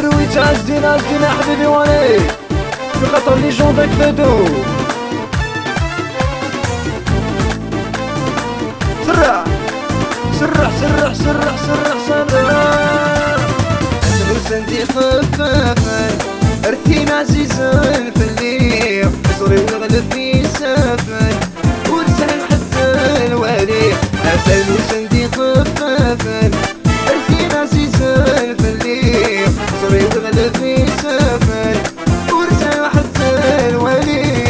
رويت عزينا حبيبي واني في خطر لي جوندك فادو. سرع سرع سرع سرع سرع سرع سندي خفافا ارثين عزيزا في الليل صري ونغلب في سافا ورسل حتى الوالي عسل وسندي خفافا ارثين عزيزا في الليل صري ونغلب في سافا ورسل حتى الوالي.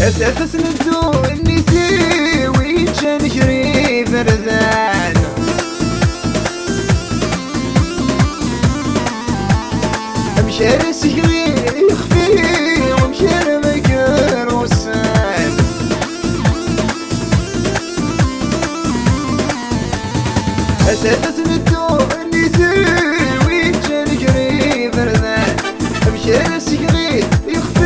أساس نبدو النسي وين كان شري فردان مشار السجري يخفي ومشار مكان وسان. أساس نبدو النسي وين كان شري فردان مشار السجري يخفي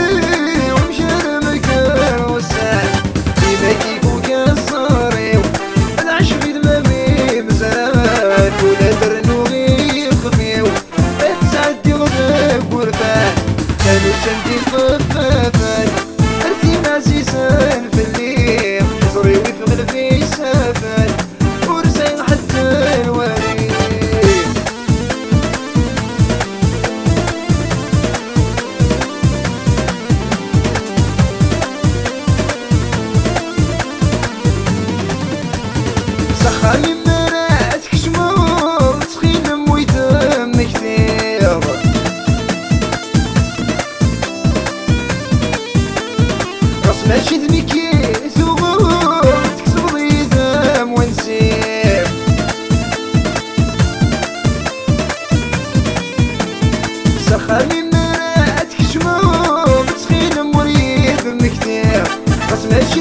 سندي خفافا ارثين عزيزا في الليل صري ويفغل في سافا ورسين حتى الوالي. سخالي مراتك شمور تخيل مويتم كثير ماشي ذميكي ثغور تكسب ضيدام ونسيب سخالي مراتك شموم تخيل مريض مكتير راس ماشي